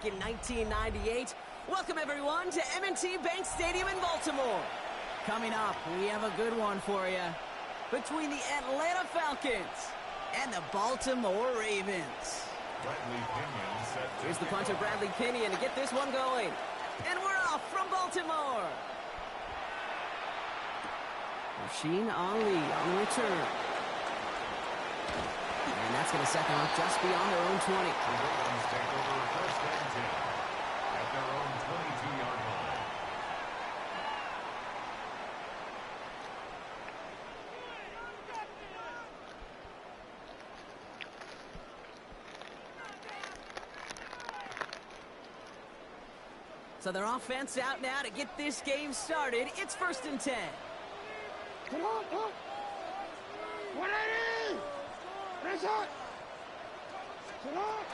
In 1998. Welcome everyone to M&T Bank Stadium in Baltimore. Coming up, we have a good one for you. Between the Atlanta Falcons and the Baltimore Ravens. Here's the punter, Bradley Pinion, to get this one going. And we're off from Baltimore. Rasheen Ali on the return. And that's going to set them up just beyond their own 20. The Ravens take over first and 10 at their own 22-yard line. So their offense out now to get this game started. It's first and 10. Come on, come on. 180! Raise up! Come on!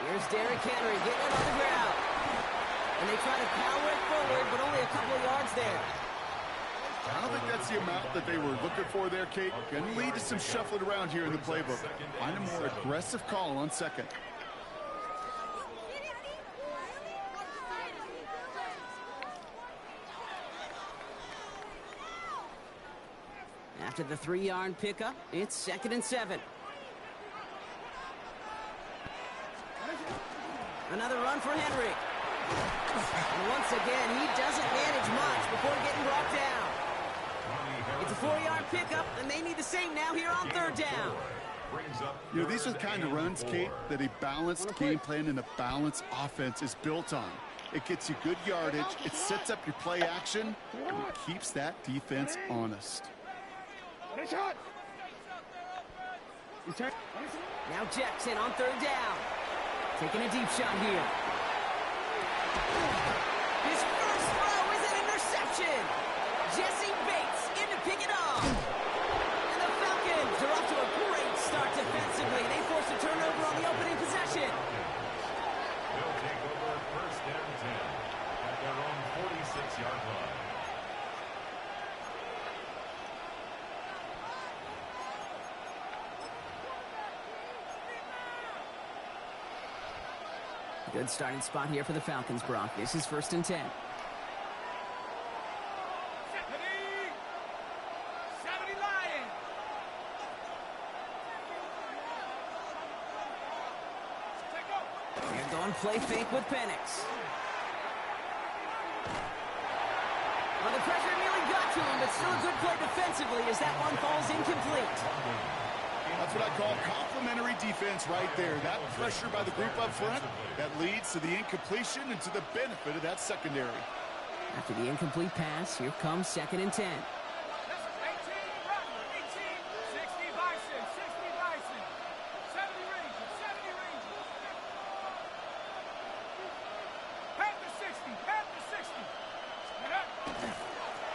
Here's Derrick Henry getting it on the ground. And they try to power it forward, but only a couple of yards there. I don't think that's the amount that they were looking for there, Kate. Going to lead to some shuffling around here in the playbook. Find a more aggressive call on second. After the 3-yard pickup, it's second and 7. Another run for Henry. And once again, he doesn't manage much before getting brought down. It's a 4-yard pickup, and they need the same now here on third down. You know, these are the kind of runs, Kate, that a balanced game plan and a balanced offense is built on. It gets you good yardage, it sets up your play action, and it keeps that defense honest. Now Jackson on third down. Taking a deep shot here. His first throw is an interception. Jesse Bates in to pick it off. And the Falcons are off to a great start defensively. They force a turnover on the opening possession. They'll take over first and 10 at their own 46-yard line. Good starting spot here for the Falcons, Brock. This is first and 10. 70 Lions! They're going play fake with Penix. Well, the pressure nearly got to him, but still a good play defensively as that one falls incomplete. That's what I call complimentary defense right there. That pressure by the group up front, that leads to the incompletion and to the benefit of that secondary. After the incomplete pass, here comes second and 10. 18, 60 Bison, 60 Bison, 70 Rangers, 70 Rangers. Panther 60, Panther 60. Stand up.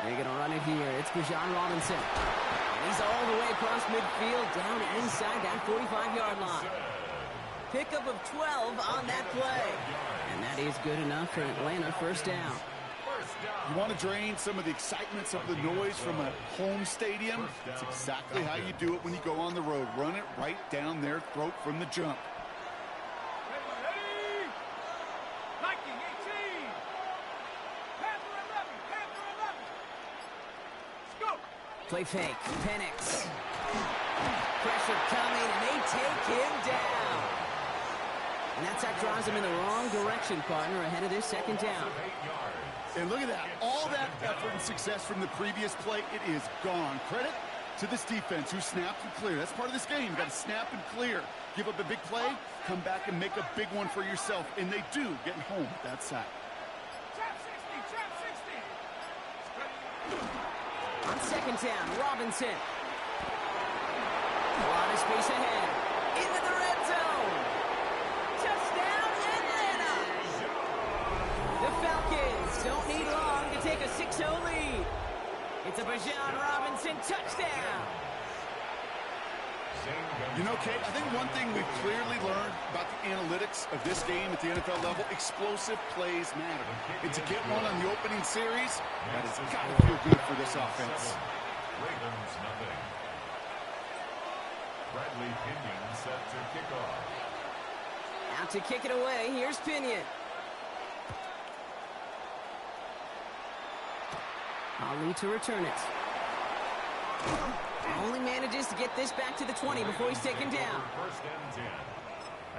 They're going to run it here. It's Bijan Robinson. He's all the way across midfield, down inside that 45-yard line. Pickup of 12 on that play. And that is good enough for Atlanta first down. You want to drain some of the excitement, some of the noise from a home stadium? That's exactly how you do it when you go on the road. Run it right down their throat from the jump. Ready? Viking 18. Panther 11, Panther 11. Let's go. Play fake. Penix. Pressure coming, and they take him down. And that's that drives him in the wrong direction, partner, ahead of this second down. And look at that. All that effort and success from the previous play, it is gone. Credit to this defense who snapped and cleared. That's part of this game. You've got to snap and clear. Give up a big play, come back and make a big one for yourself. And they do, getting home with that sack. Trap 60, trap 60. On second down, Robinson. A lot of space ahead. Into the red zone. Touchdown, Atlanta. The Falcons don't need long to take a 6-0 lead. It's a Bijan Robinson touchdown. You know, Kate, I think one thing we've clearly learned about the analytics of this game at the NFL level, explosive plays matter. And to get one on the opening series, that has got to feel good for this offense. Ravens nothing. Bradley Pinion set to kick off. Out to kick it away, here's Pinion. Ali to return it. Only manages to get this back to the 20 before he's taken down. First and 10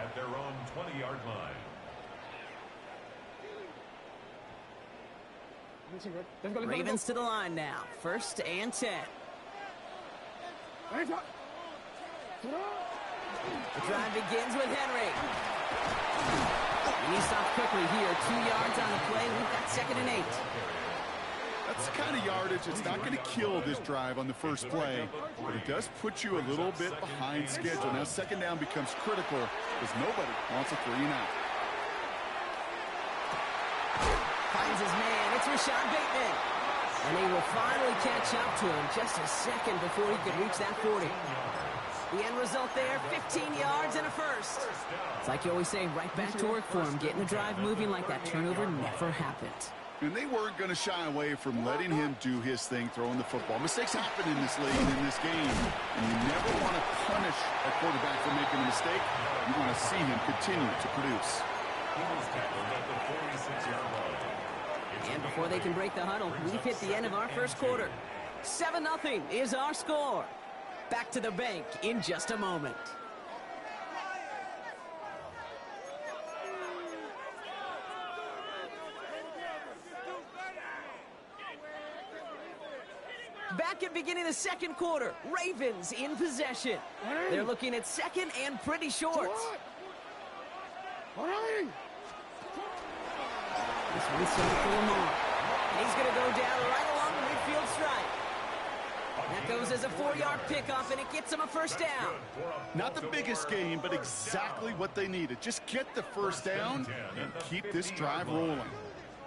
at their own 20-yard line. Ravens to the line now. First and 10. The drive begins with Henry. And he stops quickly here. 2 yards on the play. We've got second and 8. That's the kind of yardage that's not going to kill this drive on the first play, but it does put you a little bit behind schedule. Now second down becomes critical because nobody wants a 3-and-out. Finds his man. It's Rashad Bateman. And he will finally catch up to him just a second before he could reach that 40. The end result there, 15 yards and a first. It's like you always say, right back to work for him. Getting the drive moving like that turnover never happened. And they weren't going to shy away from letting him do his thing, throwing the football. Mistakes happen in this league, in this game. And you never want to punish a quarterback for making a mistake. You want to see him continue to produce. He was tackled at the 46-yard line. And before they can break the huddle, we've hit the end of our first quarter. 7-0 is our score. Back to the bank in just a moment. Back at beginning of the second quarter, Ravens in possession. They're looking at second and pretty short. This one's set for Lamar. And he's going to go down right along the midfield stripe. That goes as a 4-yard pickup, and it gets him a first down. Not the biggest game, but exactly what they needed. Just get the first down and keep this drive rolling.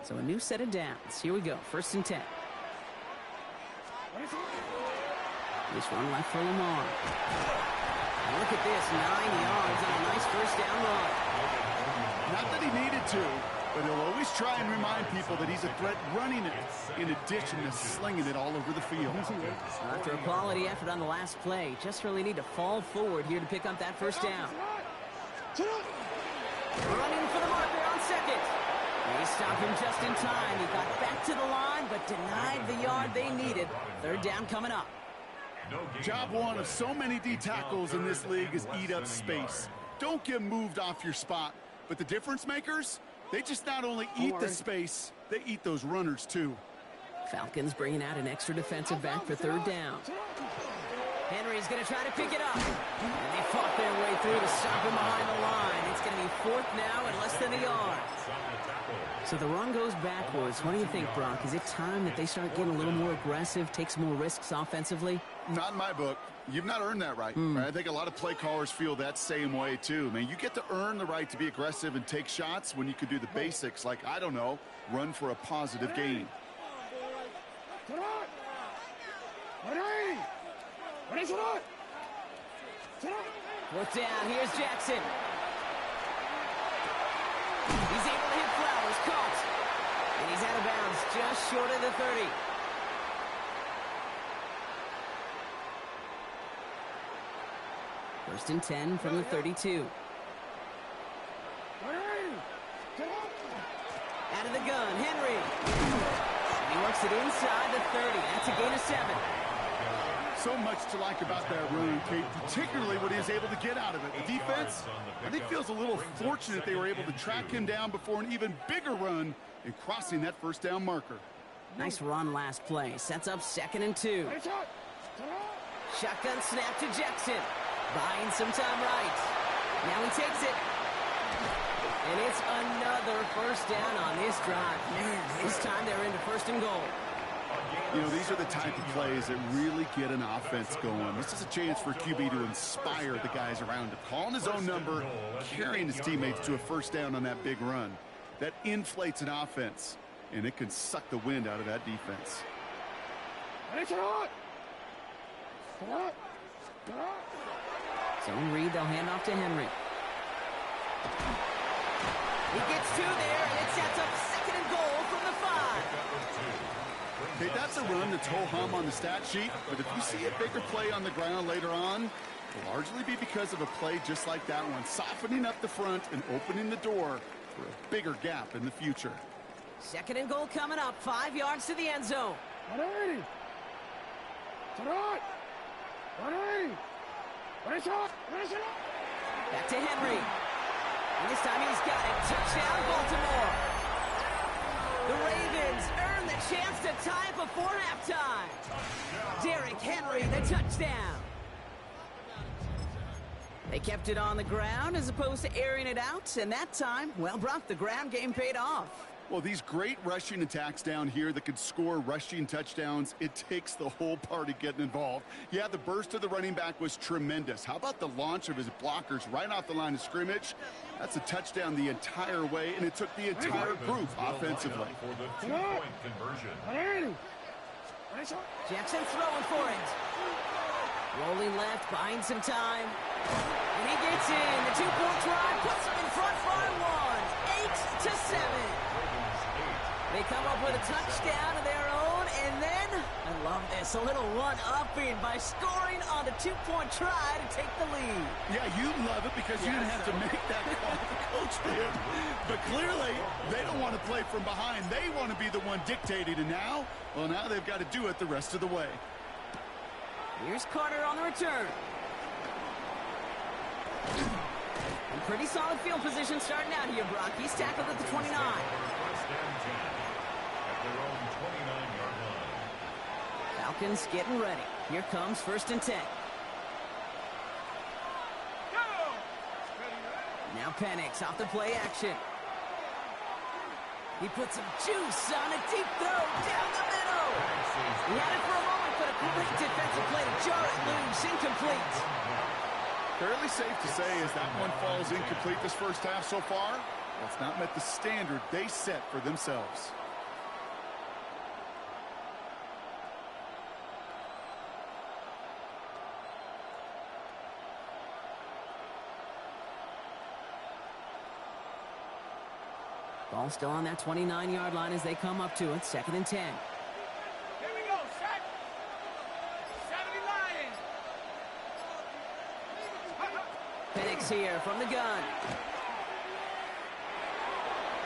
So a new set of downs. Here we go, first and 10. This one left for Lamar. And look at this, 9 yards on a nice first down run. Not that he needed to, but he'll always try and remind people that he's a threat running it, in addition to slinging it all over the field. After a quality effort on the last play, just really need to fall forward here to pick up that first down. Running for the marker on second. They stopped him just in time. He got back to the line, but denied the yard they needed. Third down coming up. Job one of so many D tackles in this league is eat up space. Don't get moved off your spot. But the difference makers, they just not only eat the space, they eat those runners too. Falcons bringing out an extra defensive back for third down. Henry's going to try to pick it up. And they fought their way through to stop him behind the line. It's going to be fourth now and less than a yard. So the run goes backwards. What do you think, Brock? Is it time that they start getting a little more aggressive, take some more risks offensively? Not in my book. You've not earned that right. I think a lot of play callers feel that same way, too. Man, you get to earn the right to be aggressive and take shots when you could do the basics, like, I don't know, run for a positive gain. Fourth down. Here's Jackson. He's able to hit Flowers. Caught. And he's out of bounds just short of the 30. First and 10 from the 32. Out of the gun, Henry. He works it inside the 30. That's a gain of 7. So much to like about that run, Kate, particularly what he was able to get out of it. The defense, I think, feels a little fortunate they were able to track him down before an even bigger run in crossing that first down marker. Nice run last play. Sets up second and 2. Shotgun snap to Jackson. Buying some time right. Now he takes it. And it's another first down on this drive. Man, this time they're into first and goal. You know, these are the type of plays that really get an offense going. This is a chance for QB to inspire the guys around him. Calling his own number, carrying his teammates to a first down on that big run. That inflates an offense, and it can suck the wind out of that defense. Zone read, they'll hand off to Henry. He gets 2 there, and it sets up second and goal from the 5. Okay, that's a run that's ho-hum on the stat sheet, but if you see a bigger play on the ground later on, it'll largely be because of a play just like that one, softening up the front and opening the door for a bigger gap in the future. Second and goal coming up, 5 yards to the end zone. 180. Tonight. 180. Back to Henry. And this time he's got it. Touchdown, Baltimore. The Ravens earn the chance to tie it before halftime. Derrick Henry, the touchdown. They kept it on the ground as opposed to airing it out, and that time, well, Brock, the ground game paid off. Well, these great rushing attacks down here that could score rushing touchdowns, it takes the whole party getting involved. Yeah, the burst of the running back was tremendous. How about the launch of his blockers right off the line of scrimmage? That's a touchdown the entire way, and it took the entire group offensively. For the two-point conversion. Jackson throwing for it. Rolling left, buying some time. And he gets in. The two-point try puts him in front by one. 8-7. They come up with a touchdown of their own, and then, I love this, a little one-upping by scoring on the two-point try to take the lead. Yeah, you love it because you didn't have to make that call, the coach did. But clearly, they don't want to play from behind. They want to be the one dictating, and now, well, now they've got to do it the rest of the way. Here's Carter on the return. And pretty solid field position starting out here, Brock. He's tackled at the 29. First and 10 at their own 29-yard line. Falcons getting ready. Here comes 1st and 10. Now Penix off the play action. He puts some juice on a deep throw down the middle. He had it for a moment, but a great defensive play to jar it loose. Incomplete. Fairly safe to say as that one falls incomplete this first half so far, that's not met the standard they set for themselves. Ball still on that 29-yard line as they come up to it. 2nd and 10. Here we go, set. 70 Lions. Penix here from the gun.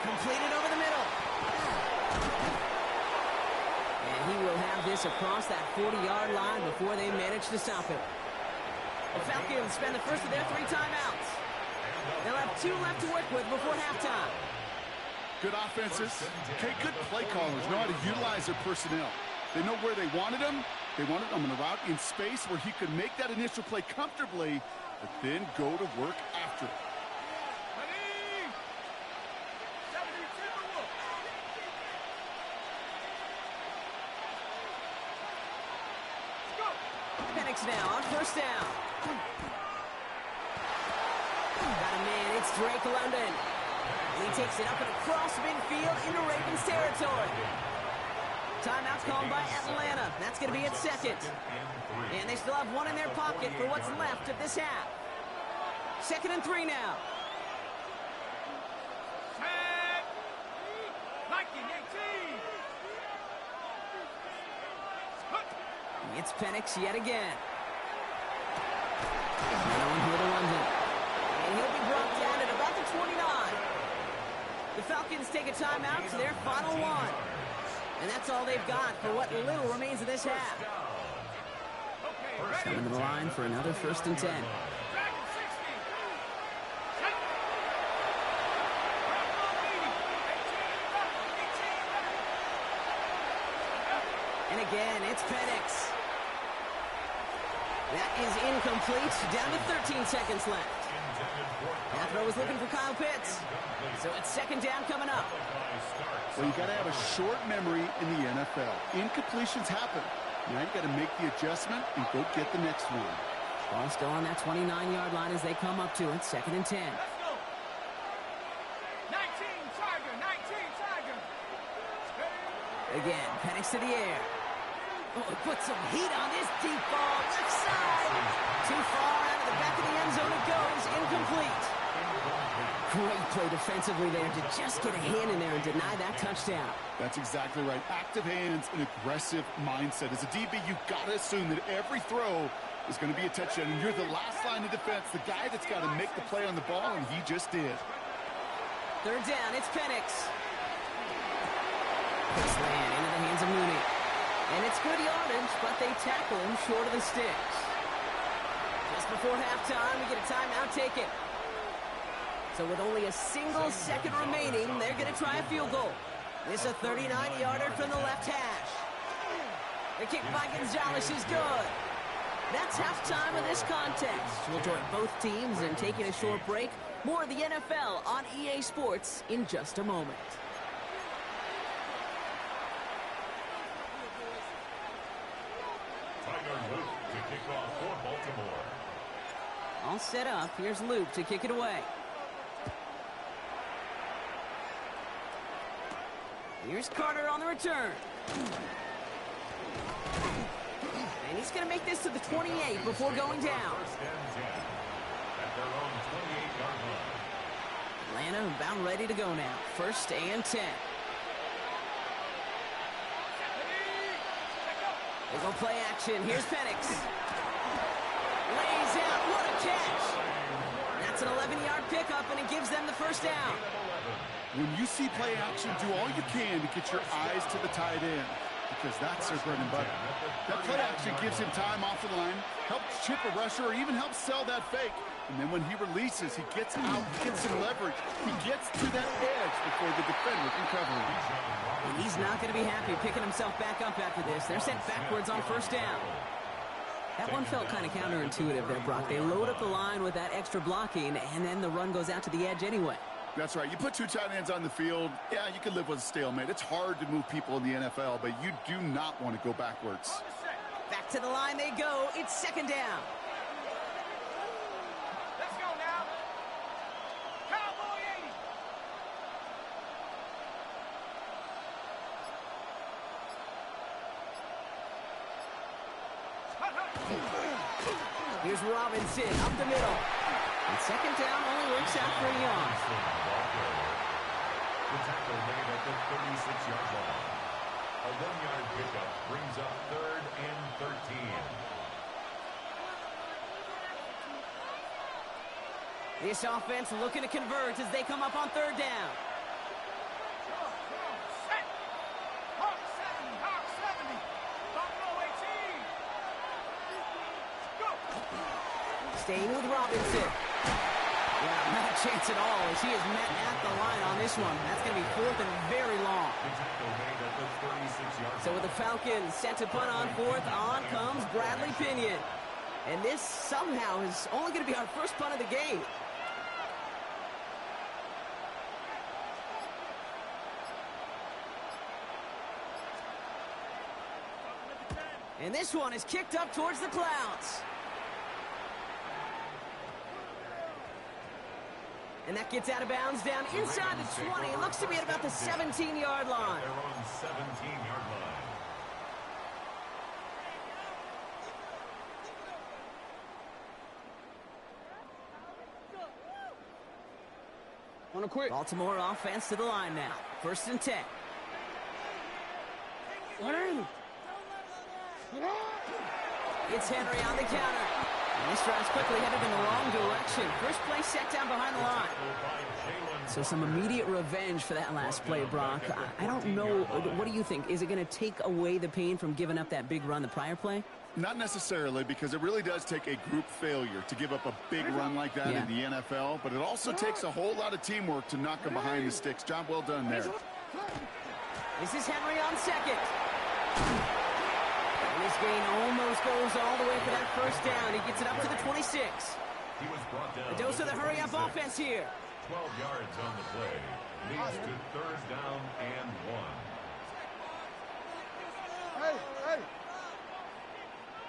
Completed over the middle. And he will have this across that 40-yard line before they manage to stop it. The Falcons spend the first of their 3 timeouts. They'll have 2 left to work with before halftime. Good offenses. Okay, good play callers know how to utilize their personnel. They know where they wanted them. They wanted them in a route in space where he could make that initial play comfortably, but then go to work after it. Ready? 72. Penix now on 1st down. Got a man, it's Drake London. He takes it up and across midfield into Ravens territory. Timeout's called by Atlanta. That's going to be its 2nd. And they still have 1 in their pocket for what's left of this half. 2nd and 3 now. Set. 1918. It's Penix yet again. Now in here to London. And he'll be brought down at about the 29. The Falcons take a timeout to their final 1. And that's all they've got for what little remains of this half. Coming to the line for another 1st and 10. And again, it's Penix. That is incomplete. Down to 13 seconds left. That throw was looking for Kyle Pitts. So it's 2nd down coming up. Well, you got to have a short memory in the NFL. Incompletions happen. Now you got to make the adjustment and go get the next one. Ball still on that 29-yard line as they come up to it. 2nd and 10. Let's go. 19 Tiger, 19 Tiger. Again, Penix to the air. Oh, put some heat on this deep ball. Left side. Too far out of the back of the end zone it goes. Incomplete. Great play defensively there to just get a hand in there and deny that touchdown. That's exactly right. Active hands and aggressive mindset. As a DB, you've got to assume that every throw is going to be a touchdown. And you're the last line of defense, the guy that's got to make the play on the ball, and he just did. 3rd down, it's Penix. This land into the hands of Mooney. And It's good yardage, but they tackle him short of the sticks. Just before halftime, we get a timeout taken. So with only a single second remaining, they're going to try a field goal. This is a 39-yarder from the left hash. The kick by Gonzalez is good. That's halftime of this contest. We'll join both teams in taking a short break. More of the NFL on EA Sports in just a moment. Luke to kick off for Baltimore. All set up. Here's Luke to kick it away. Here's Carter on the return. And he's going to make this to the 28 before going down. First and 10 at their own 28-yard line. Atlanta about ready to go now. First and 10. They go play action. Here's Penix. Lays out. What a catch. That's an 11-yard pickup, and it gives them the first down. When you see play action, do all you can to get your eyes to the tight end, because that's their bread and butter. That play action gives him time off the line, helps chip a rusher, or even helps sell that fake. And then when he releases, he gets out, gets some leverage. He gets to that edge before the defender can cover him. And he's not going to be happy picking himself back up after this. They're sent backwards on first down. That one felt kind of counterintuitive there, Brock. They load up the line with that extra blocking, and then the run goes out to the edge anyway. That's right. You put two tight ends on the field, yeah, you can live with a stalemate. It's hard to move people in the NFL, but you do not want to go backwards. Back to the line they go. It's second down. Let's go now. Cowboy 80. Here's Robinson up the middle. And second down only works out for a yard. The tackle made at the 36-yard line. A 1-yard pickup brings up third and 13. This offense looking to convert as they come up on third down. Set. Hawk 70. Hawk 70. Buffalo 18. Go. Staying with Robinson. Yeah, not a chance at all as he is met at the line on this one. That's going to be fourth and very long. The tackle made at the 36-yard line. So with the Falcons set to punt on fourth, on comes Bradley Pinion. And this somehow is only going to be our first punt of the game. And this one is kicked up towards the clouds. And that gets out of bounds down inside the 20. It looks to be at about the 17-yard line. They're on 17-yard line. On a quick. Baltimore offense to the line now. First and 10. It's Henry on the counter. And this drive's quickly headed in the wrong direction. First play set down behind the line. So some immediate revenge for that last play, Brock. I don't know. What do you think? Is it going to take away the pain from giving up that big run the prior play? Not necessarily, because it really does take a group failure to give up a big run like that in the NFL, but it also takes a whole lot of teamwork to knock them behind the sticks. Job well done there. This is Henry on second. And this gain almost goes all the way for that first down. He gets it up to the 26. He was brought down. A dose of the hurry-up offense here. 12 yards on the play. Leads to third down and 1. Hey.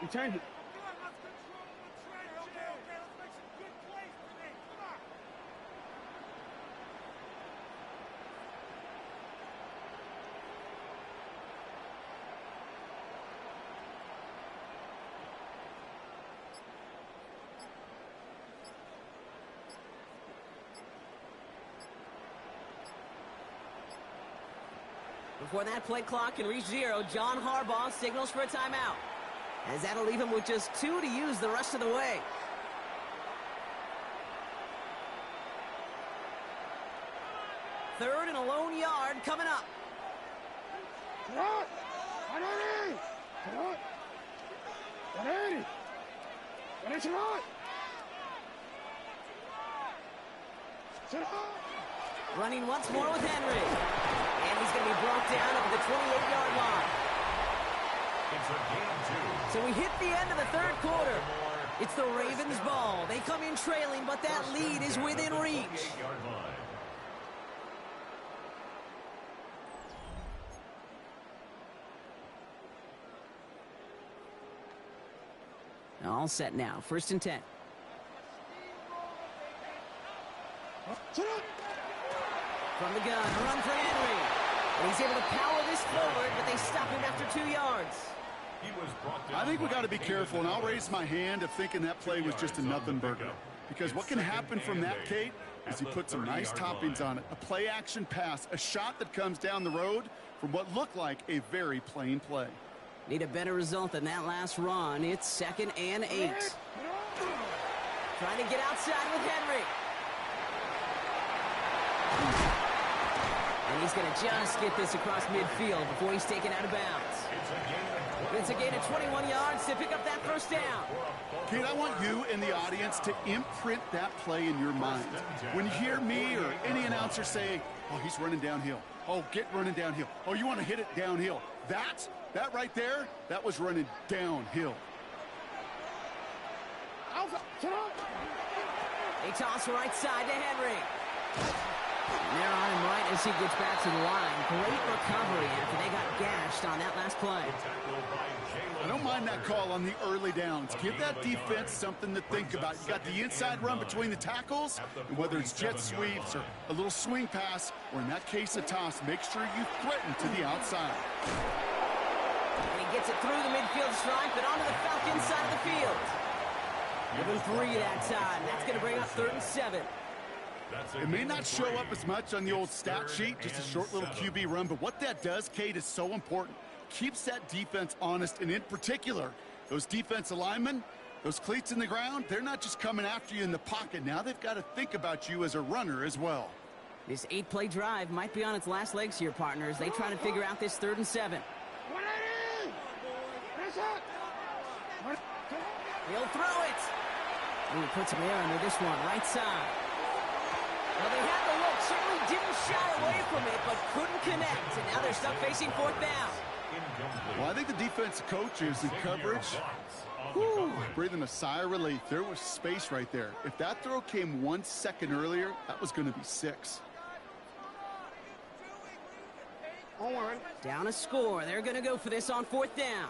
Return it. Before that play clock can reach 0, John Harbaugh signals for a timeout. As that'll leave him with just 2 to use the rest of the way. Third and a lone yard coming up. Running once more with Henry. And he's going to be brought down at the 28-yard line. It's a game 2. So we hit the end of the third quarter. It's the Ravens' ball. They come in trailing, but that lead is within reach. 28-yard line. All set now. 1st and 10. From the gun, a run for Henry. And he's able to power this forward, but they stop him after 2 yards. He was brought down. I think we got to be careful, and I'll raise my hand of thinking that play was just a nothing burger. Because what can happen from that, Kate, is he put some nice toppings on it. A play-action pass, a shot that comes down the road from what looked like a very plain play. Need a better result than that last run. It's 2nd and 8. Trying to get outside with Henry. And he's going to just get this across midfield before he's taken out of bounds. It's a gain of 21 yards to pick up that 1st down. Kate, I want you and the audience to imprint that play in your mind. When you hear me or any announcer say, oh, he's running downhill. Oh, get running downhill. Oh, you want to hit it downhill. That right there, that was running downhill. They toss right side to Henry. And they're on him right as he gets back to the line. Great recovery after they got gashed on that last play. I don't mind that call on the early downs. Give that defense something to think about. You got the inside run between the tackles, and whether it's jet sweeps or a little swing pass, or in that case a toss, make sure you threaten to the outside. And he gets it through the midfield stripe and onto the Falcons side of the field. Given 3 that time. That's going to bring up 3rd and 7. It may not show up as much on the old stat sheet, just a short little QB run, but what that does, Kate, is so important. Keeps that defense honest, and in particular, those defensive linemen, those cleats in the ground, they're not just coming after you in the pocket. Now they've got to think about you as a runner as well. This 8-play drive might be on its last legs here, partners. They try to figure out this 3rd and 7. He'll throw it. And he puts him there under this one, right side. Well, they had the look, certainly didn't shy away from it, but couldn't connect. And now they're stuck facing 4th down. Well, I think the defensive coaches in coverage, breathing a sigh of relief. There was space right there. If that throw came 1 second earlier, that was going to be 6. Down a score. They're going to go for this on 4th down.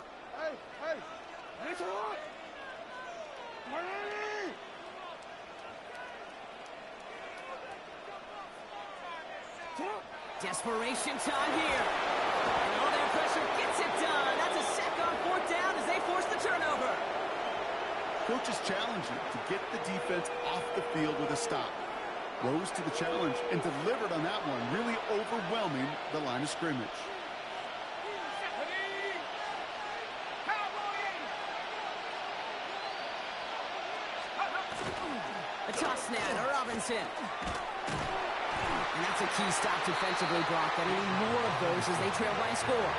Desperation time here. And all their pressure gets it done. That's a sack on 4th down as they force the turnover. Coaches challenge you to get the defense off the field with a stop. Rose to the challenge and delivered on that one, really overwhelming the line of scrimmage. A toss now to Robinson. And that's a key stop defensively, Brock. They need more of those as they trail by a score.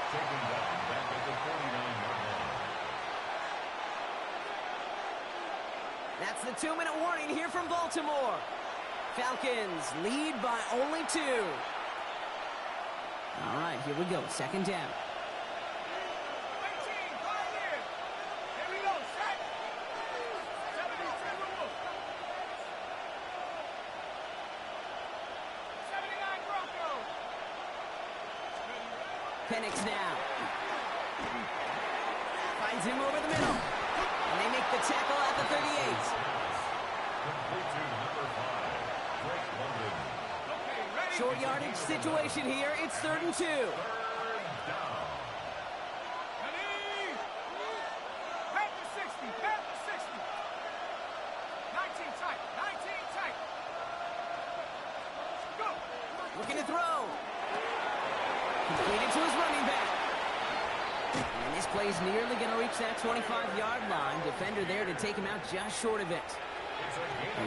Taken down back at the 49-yard line. That's the 2-minute warning here from Baltimore. Falcons lead by only 2. All right, here we go. 2nd down. Penix now. Finds him over the middle. And they make the tackle at the 38. Complete to number 5, Drake London. Short yardage situation here. It's 3rd and 2. Third down. Pat the 60, pat the 60. 19 tight, 19 tight. Go. Looking to throw. Completed to his running back. And this play is nearly going to reach that 25-yard line. Defender there to take him out just short of it.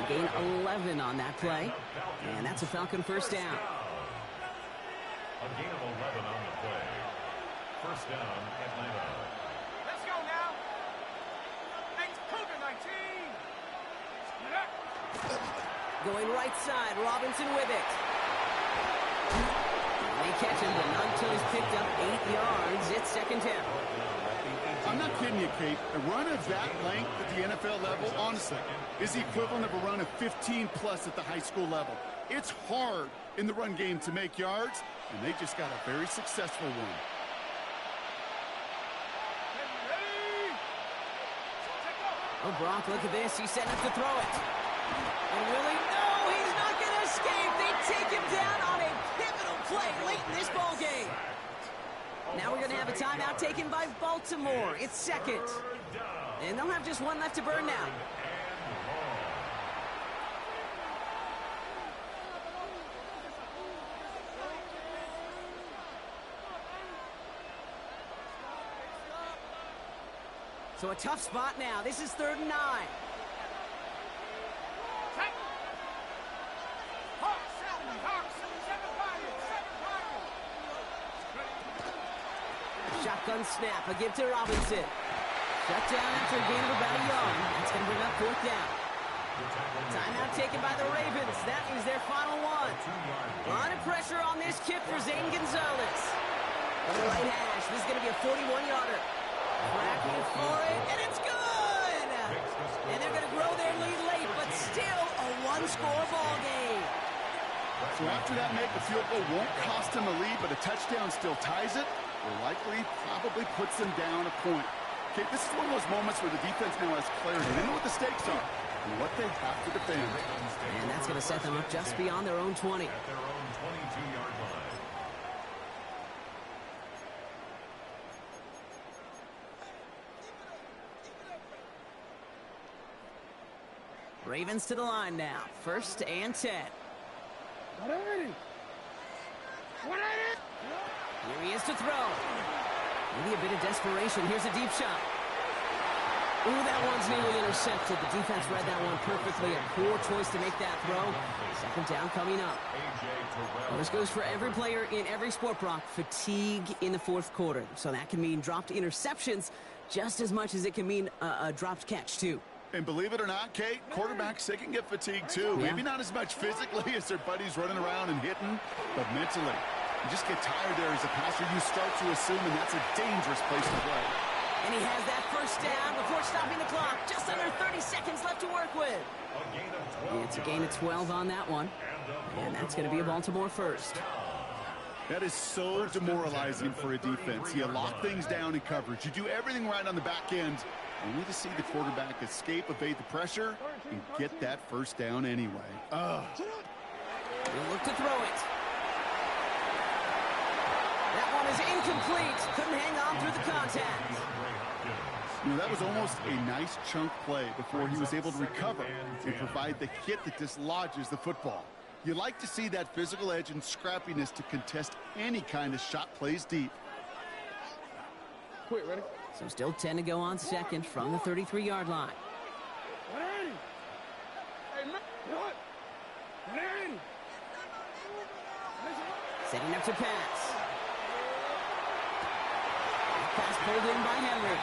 They gain 11 on that play. And that's a Falcon 1st down. A gain of 11 on the play. First down, Atlanta. Let's go now. Thanks, Cougar 19. Split up. Going right side, Robinson with it. They catch him, but not until he's picked up 8 yards. It's second down. I'm not kidding you, Kate. A run of that length at the NFL level, honestly, is the equivalent of a run of 15-plus at the high school level. It's hard in the run game to make yards, and they just got a very successful one. Oh, Brock, look at this. He's setting up to throw it. And Willie, no, he's not going to escape. They take him down on a pivotal play late in this ball game. Now we're going to have a timeout taken by Baltimore. It's second. And they'll have just one left to burn now. So a tough spot now. This is 3rd and 9. Shotgun snap, a give to Robinson. Shut down after a gain of about a yard. That's going to bring up 4th down. Timeout taken by the Ravens. That is their final one. A lot of pressure on this kick for Zane Gonzalez. On the right hash, this is going to be a 41-yarder. Cracking for it, and it's good! And they're going to grow their lead late, but still a one-score ball game. So after that make, the field goal won't cost them a lead, but a touchdown still ties it, or likely probably puts them down a point. Okay, this is one of those moments where the defense now has clarity. They know what the stakes are and what they have to defend. And that's going to set them up just beyond their own 20. At their own 22-yard line. Ravens to the line now. 1st and 10. Here he is to throw. Maybe a bit of desperation. Here's a deep shot. Ooh, that one's nearly intercepted. The defense read that one perfectly. A poor choice to make that throw. 2nd down coming up. Well, this goes for every player in every sport, Brock. Fatigue in the 4th quarter. So that can mean dropped interceptions just as much as it can mean a dropped catch, too. And believe it or not, Kate, quarterbacks, they can get fatigued too. Yeah. Maybe not as much physically as their buddies running around and hitting, but mentally. You just get tired there as a passer. You start to assume, and that's a dangerous place to play. And he has that 1st down before stopping the clock. Just under 30 seconds left to work with. It's a gain of 12 on that one. And that's going to be a Baltimore 1st. That is so demoralizing for a defense. You lock things down in coverage. You do everything right on the back end. Only to see the quarterback escape, evade the pressure, and get that 1st down anyway. He'll look to throw it. That one is incomplete. Couldn't hang on through the contact. You know, that was almost a nice chunk play before he was able to recover and provide the hit that dislodges the football. You like to see that physical edge and scrappiness to contest any kind of shot plays deep. Quick, ready? So still 10 to go on 2nd from the 33-yard line. Setting up to pass. Pass pulled in by Henry.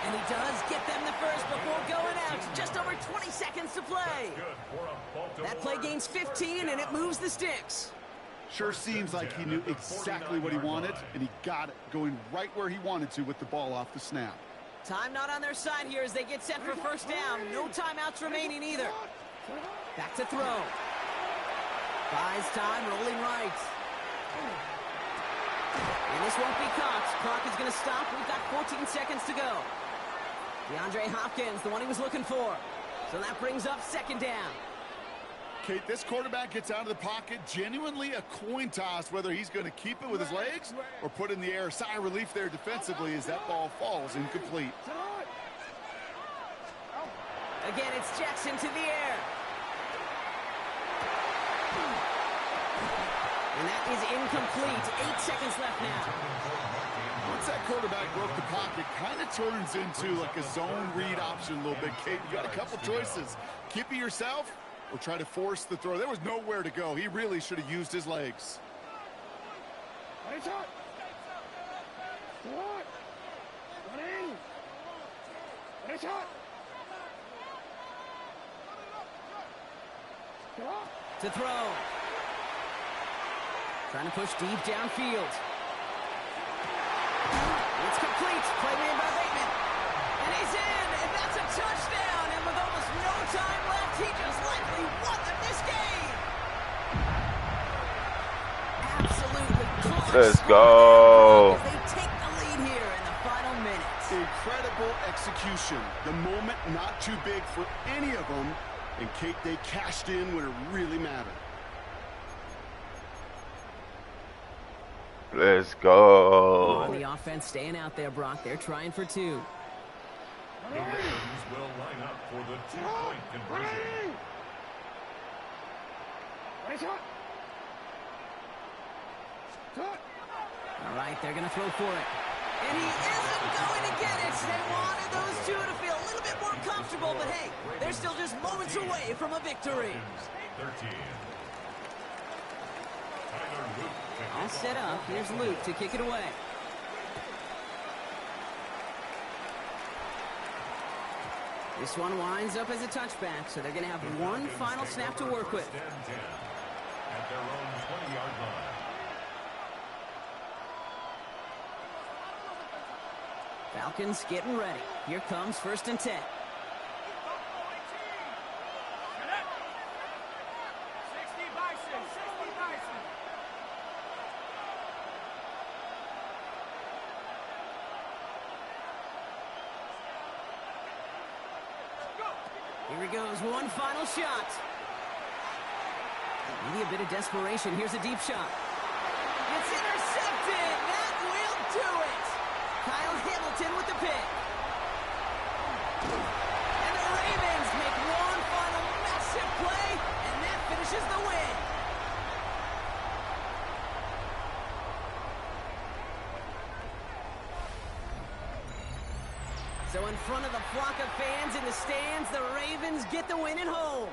And he does get them the first before going out. Just over 20 seconds to play. That play gains 15, and it moves the sticks. Sure seems like he knew exactly what he wanted, and he got it, going right where he wanted to with the ball off the snap. Time not on their side here as they get set for 1st down. No timeouts remaining either. Back to throw. Buys time, rolling right. And this won't be caught. Clock is going to stop. We've got 14 seconds to go. DeAndre Hopkins, the one he was looking for. So that brings up 2nd down. Kate, this quarterback gets out of the pocket, genuinely a coin toss whether he's going to keep it with his legs or put in the air. Sigh of relief there defensively as that ball falls incomplete. Again, it's Jackson to the air. And that is incomplete. 8 seconds left now. Once that quarterback broke the pocket, kind of turns into like a zone read option a little bit, Kate. You got a couple choices. Keep it yourself or try to force the throw. There was nowhere to go. He really should have used his legs. To throw. Trying to push deep downfield. It's complete. Play made by Bateman. And he's in. And that's a touchdown. And with almost no time left, he just likely won them this game. Absolutely clutch. Let's go. As they take the lead here in the final minutes. Incredible execution. The moment not too big for any of them. And Kate, they cashed in when it really mattered. Let's go. On the offense staying out there, Brock. They're trying for two. The Ravens will line up for the two-point conversion. All right, they're going to throw for it. And he isn't going to get it. They wanted those two to feel a little bit more comfortable, but hey, they're still just moments away from a victory. 13. All set up. Here's Luke to kick it away. This one winds up as a touchback, so they're going to have one final snap to work with. At their own 20-yard line. Falcons getting ready. Here comes 1st and 10. 60 Bison, 60 Bison. Here he goes, one final shot. Maybe a bit of desperation. Here's a deep shot. It's intercepted. That will do it. Kyle Hamilton with the pick. And the Ravens make one final massive play, and that finishes the win. So in front of the flock of fans in the stands, the Ravens get the win at home.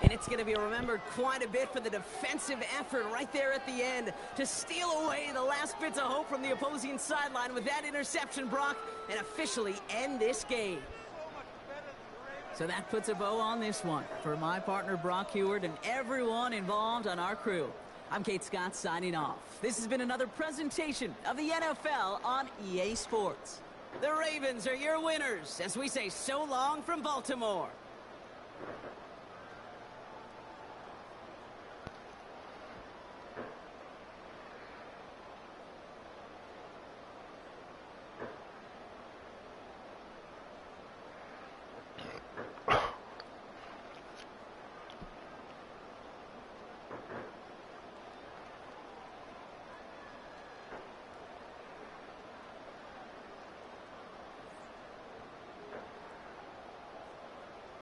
And it's going to be remembered quite a bit for the defensive effort right there at the end to steal away the last bits of hope from the opposing sideline with that interception, Brock, and officially end this game. So that puts a bow on this one. For my partner, Brock Heward, and everyone involved on our crew, I'm Kate Scott signing off. This has been another presentation of the NFL on EA Sports. The Ravens are your winners as we say so long from Baltimore.